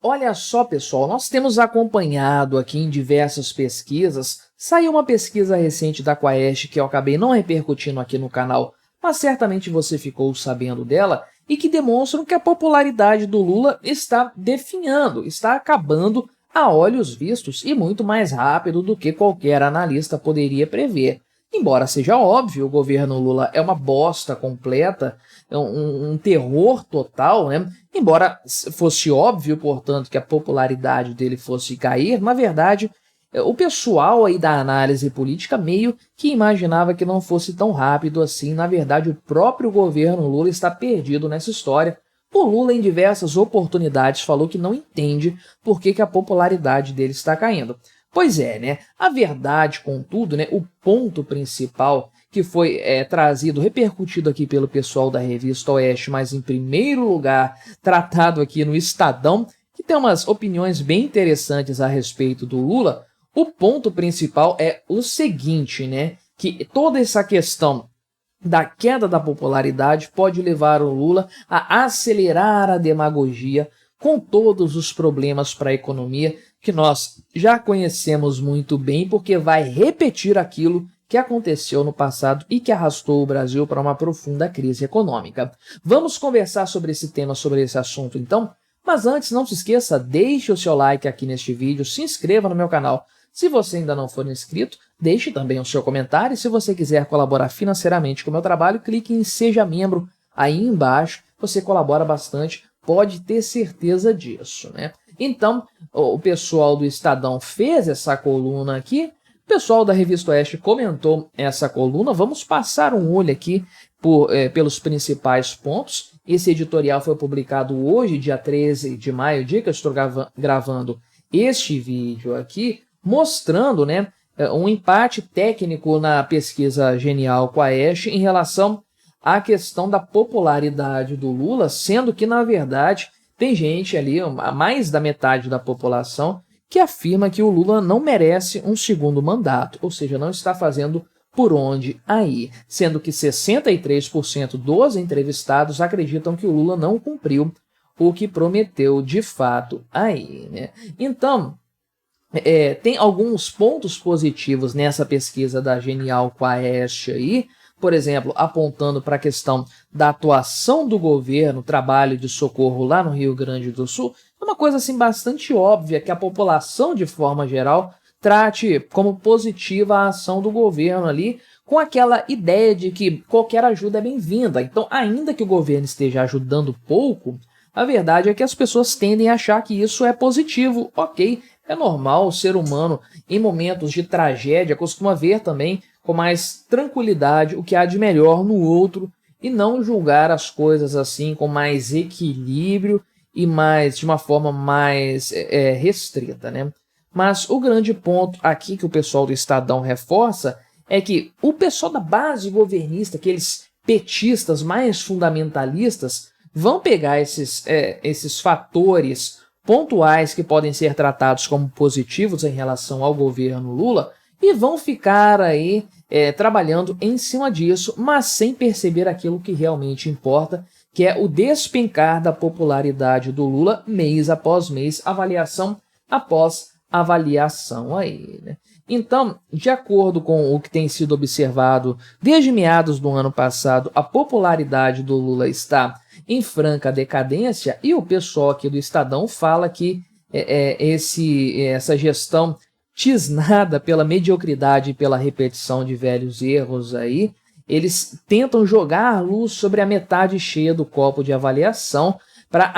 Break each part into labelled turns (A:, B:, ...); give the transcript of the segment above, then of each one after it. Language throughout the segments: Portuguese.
A: Olha só, pessoal, nós temos acompanhado aqui em diversas pesquisas. Saiu uma pesquisa recente da Quaest que eu acabei não repercutindo aqui no canal, mas certamente você ficou sabendo dela, e que demonstram que a popularidade do Lula está definhando, está acabando a olhos vistos e muito mais rápido do que qualquer analista poderia prever. Embora seja óbvio, o governo Lula é uma bosta completa, é um terror total, né? Embora fosse óbvio, portanto, que a popularidade dele fosse cair, na verdade, o pessoal aí da análise política meio que imaginava que não fosse tão rápido assim. Na verdade, o próprio governo Lula está perdido nessa história. O Lula, em diversas oportunidades, falou que não entende por que a popularidade dele está caindo. Pois é, né? A verdade, contudo, né, o ponto principal que foi trazido, repercutido aqui pelo pessoal da revista Oeste, mas em primeiro lugar tratado aqui no Estadão, que tem umas opiniões bem interessantes a respeito do Lula. O ponto principal é o seguinte, né? Que toda essa questão da queda da popularidade pode levar o Lula a acelerar a demagogia com todos os problemas para a economia que nós já conhecemos muito bem, porque vai repetir aquilo que aconteceu no passado e que arrastou o Brasil para uma profunda crise econômica. Vamos conversar sobre esse tema, sobre esse assunto então? Mas antes, não se esqueça, deixe o seu like aqui neste vídeo, se inscreva no meu canal. Se você ainda não for inscrito, deixe também o seu comentário e se você quiser colaborar financeiramente com o meu trabalho, clique em Seja Membro aí embaixo, você colabora bastante, pode ter certeza disso, né? Então, o pessoal do Estadão fez essa coluna aqui, o pessoal da Revista Oeste comentou essa coluna, vamos passar um olho aqui pelos principais pontos. Esse editorial foi publicado hoje, dia 13 de maio, dia que eu estou gravando este vídeo aqui, mostrando, né, um empate técnico na pesquisa Genial Quaest em relação à questão da popularidade do Lula, sendo que, na verdade, tem gente ali, mais da metade da população, que afirma que o Lula não merece um segundo mandato, ou seja, não está fazendo por onde aí, sendo que 63% dos entrevistados acreditam que o Lula não cumpriu o que prometeu de fato aí, né? Então, tem alguns pontos positivos nessa pesquisa da Genial Quaest aí, por exemplo, apontando para a questão da atuação do governo, trabalho de socorro lá no Rio Grande do Sul, é uma coisa assim bastante óbvia que a população, de forma geral, trate como positiva a ação do governo ali, com aquela ideia de que qualquer ajuda é bem-vinda. Então, ainda que o governo esteja ajudando pouco, a verdade é que as pessoas tendem a achar que isso é positivo, ok. É normal, o ser humano, em momentos de tragédia, costuma ver também com mais tranquilidade o que há de melhor no outro e não julgar as coisas assim com mais equilíbrio e de uma forma mais restrita, né? Mas o grande ponto aqui que o pessoal do Estadão reforça é que o pessoal da base governista, aqueles petistas mais fundamentalistas, vão pegar esses fatores pontuais que podem ser tratados como positivos em relação ao governo Lula e vão ficar aí trabalhando em cima disso, mas sem perceber aquilo que realmente importa, que é o despencar da popularidade do Lula mês após mês, avaliação após avaliação aí, né? Então, de acordo com o que tem sido observado desde meados do ano passado, a popularidade do Lula está em franca decadência e o pessoal aqui do Estadão fala que essa gestão tisnada pela mediocridade e pela repetição de velhos erros aí, eles tentam jogar luz sobre a metade cheia do copo de avaliação para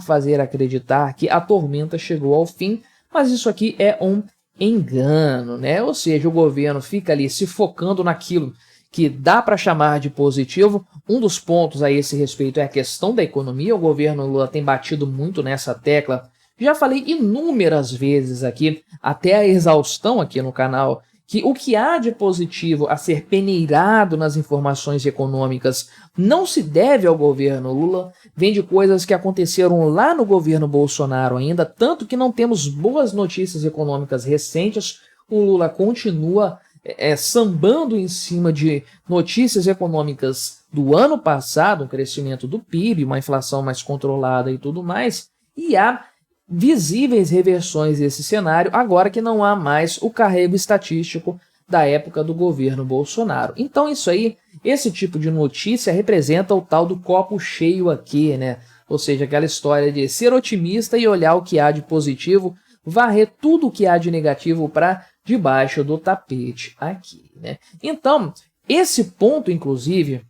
A: fazer acreditar que a tormenta chegou ao fim, mas isso aqui é um engano, né? Ou seja, o governo fica ali se focando naquilo que dá para chamar de positivo. Um dos pontos a esse respeito é a questão da economia. O governo Lula tem batido muito nessa tecla. Já falei inúmeras vezes aqui, até a exaustão aqui no canal, que o que há de positivo a ser peneirado nas informações econômicas não se deve ao governo Lula, vem de coisas que aconteceram lá no governo Bolsonaro ainda, tanto que não temos boas notícias econômicas recentes. O Lula continua sambando em cima de notícias econômicas do ano passado, um crescimento do PIB, uma inflação mais controlada e tudo mais, e há visíveis reversões desse cenário, agora que não há mais o carrego estatístico da época do governo Bolsonaro. Então isso aí, esse tipo de notícia representa o tal do copo cheio aqui, né? Ou seja, aquela história de ser otimista e olhar o que há de positivo, varrer tudo o que há de negativo para debaixo do tapete aqui, né? Então, esse ponto, inclusive,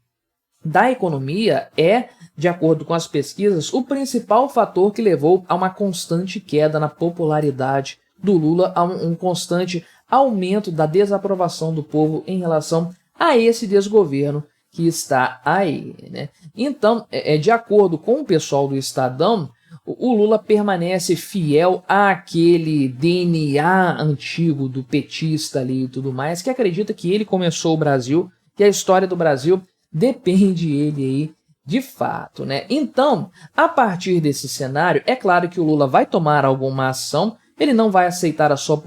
A: da economia é, de acordo com as pesquisas, o principal fator que levou a uma constante queda na popularidade do Lula, a um constante aumento da desaprovação do povo em relação a esse desgoverno que está aí, né? Então, de acordo com o pessoal do Estadão, o Lula permanece fiel àquele DNA antigo do petista ali e tudo mais, que acredita que ele começou o Brasil, que a história do Brasil depende ele aí de fato, né? Então, a partir desse cenário, é claro que o Lula vai tomar alguma ação, ele não vai aceitar a sua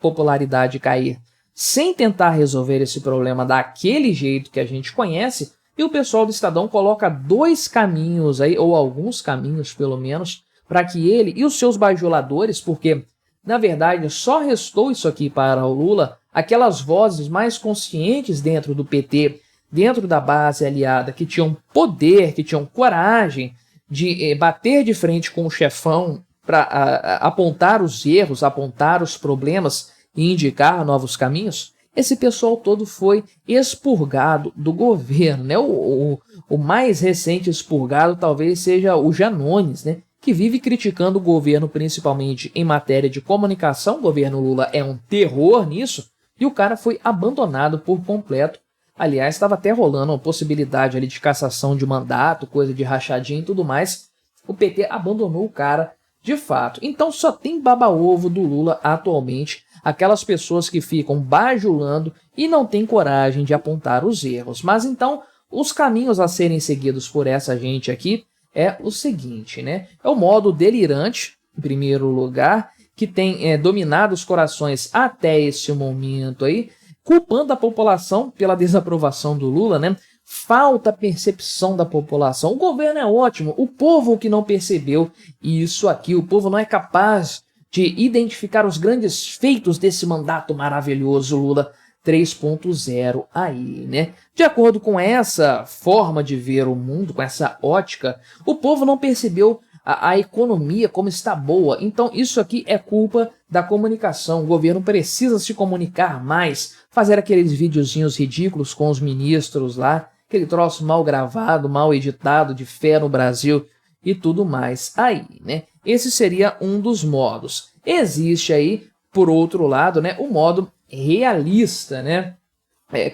A: popularidade cair sem tentar resolver esse problema daquele jeito que a gente conhece, e o pessoal do Estadão coloca dois caminhos aí, ou alguns caminhos pelo menos, para que ele e os seus bajuladores, porque na verdade só restou isso aqui para o Lula, aquelas vozes mais conscientes dentro do PT, dentro da base aliada, que tinham poder, que tinham coragem de bater de frente com o chefão para apontar os erros, apontar os problemas e indicar novos caminhos, esse pessoal todo foi expurgado do governo, né? O mais recente expurgado talvez seja o Janones, né? Que vive criticando o governo principalmente em matéria de comunicação. O governo Lula é um terror nisso, e o cara foi abandonado por completo. Aliás, estava até rolando uma possibilidade ali de cassação de mandato, coisa de rachadinha e tudo mais. O PT abandonou o cara de fato. Então só tem baba-ovo do Lula atualmente, aquelas pessoas que ficam bajulando e não têm coragem de apontar os erros. Mas então, os caminhos a serem seguidos por essa gente aqui é o seguinte, né? É o modo delirante, em primeiro lugar, que tem dominado os corações até esse momento aí, culpando a população pela desaprovação do Lula, né? Falta percepção da população. O governo é ótimo, o povo que não percebeu isso aqui, o povo não é capaz de identificar os grandes feitos desse mandato maravilhoso Lula 3.0 aí, né? De acordo com essa forma de ver o mundo, com essa ótica, o povo não percebeu a economia como está boa. Então isso aqui é culpa da comunicação. O governo precisa se comunicar mais, fazer aqueles videozinhos ridículos com os ministros lá, aquele troço mal gravado, mal editado, de fé no Brasil e tudo mais aí, né? Esse seria um dos modos. Existe aí, por outro lado, né, o modo realista, né?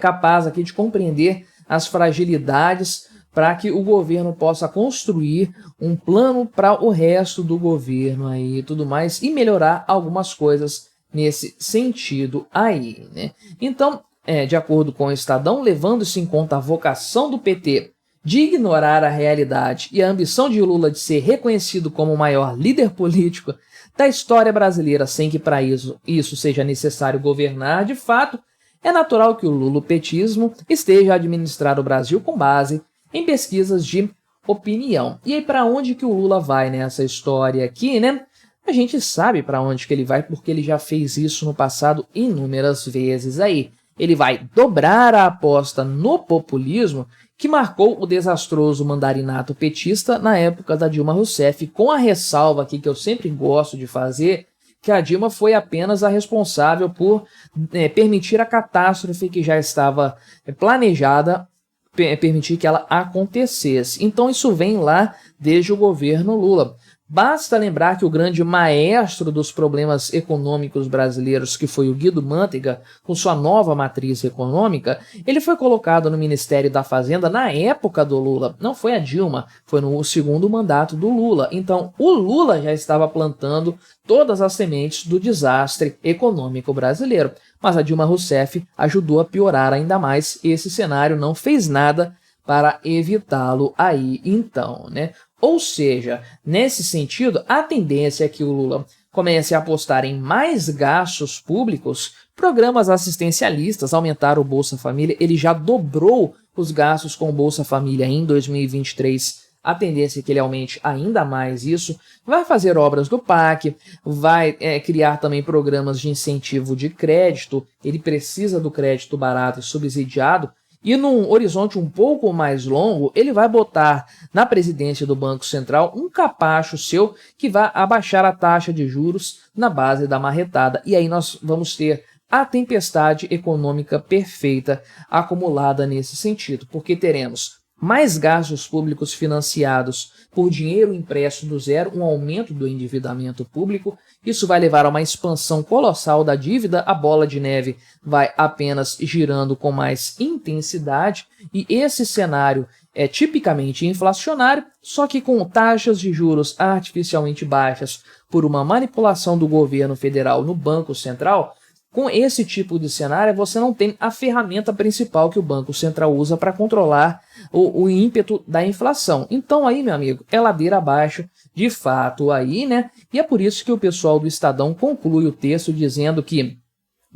A: Capaz aqui de compreender as fragilidades para que o governo possa construir um plano para o resto do governo aí e tudo mais, e melhorar algumas coisas nesse sentido aí, né? Então, de acordo com o Estadão, levando-se em conta a vocação do PT de ignorar a realidade e a ambição de Lula de ser reconhecido como o maior líder político da história brasileira, sem que para isso seja necessário governar de fato, é natural que o lulopetismo esteja a administrar o Brasil com base em pesquisas de opinião. E aí, para onde que o Lula vai nessa história aqui, né? A gente sabe para onde que ele vai, porque ele já fez isso no passado inúmeras vezes aí. Ele vai dobrar a aposta no populismo que marcou o desastroso mandarinato petista na época da Dilma Rousseff, com a ressalva aqui que eu sempre gosto de fazer, que a Dilma foi apenas a responsável por permitir a catástrofe que já estava planejada, permitir que ela acontecesse. Então isso vem lá desde o governo Lula. Basta lembrar que o grande maestro dos problemas econômicos brasileiros, que foi o Guido Mantega, com sua nova matriz econômica, ele foi colocado no Ministério da Fazenda na época do Lula. Não foi a Dilma, foi no segundo mandato do Lula. Então, o Lula já estava plantando todas as sementes do desastre econômico brasileiro. Mas a Dilma Rousseff ajudou a piorar ainda mais esse cenário, não fez nada para evitá-lo aí então, né? Ou seja, nesse sentido, a tendência é que o Lula comece a apostar em mais gastos públicos, programas assistencialistas, aumentar o Bolsa Família. Ele já dobrou os gastos com o Bolsa Família em 2023 a tendência é que ele aumente ainda mais isso, vai fazer obras do PAC, vai criar também programas de incentivo de crédito, ele precisa do crédito barato e subsidiado, e num horizonte um pouco mais longo, ele vai botar na presidência do Banco Central um capacho seu que vai abaixar a taxa de juros na base da marretada. E aí nós vamos ter a tempestade econômica perfeita acumulada nesse sentido, porque teremos mais gastos públicos financiados por dinheiro impresso do zero, um aumento do endividamento público. Isso vai levar a uma expansão colossal da dívida, a bola de neve vai apenas girando com mais intensidade, e esse cenário é tipicamente inflacionário, só que com taxas de juros artificialmente baixas por uma manipulação do governo federal no Banco Central. Com esse tipo de cenário, você não tem a ferramenta principal que o Banco Central usa para controlar o ímpeto da inflação. Então aí, meu amigo, é ladeira abaixo, de fato, aí, né? E é por isso que o pessoal do Estadão conclui o texto dizendo que,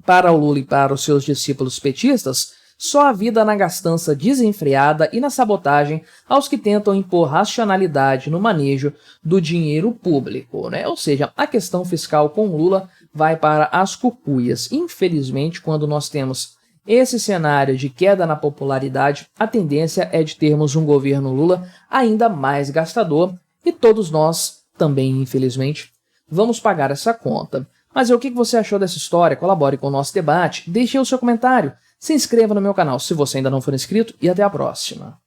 A: para o Lula e para os seus discípulos petistas, só a vida na gastança desenfreada e na sabotagem aos que tentam impor racionalidade no manejo do dinheiro público, né? Ou seja, a questão fiscal com Lula vai para as cucuias. Infelizmente, quando nós temos esse cenário de queda na popularidade, a tendência é de termos um governo Lula ainda mais gastador, e todos nós também, infelizmente, vamos pagar essa conta. Mas o que você achou dessa história? Colabore com o nosso debate, deixe o seu comentário, se inscreva no meu canal se você ainda não for inscrito e até a próxima.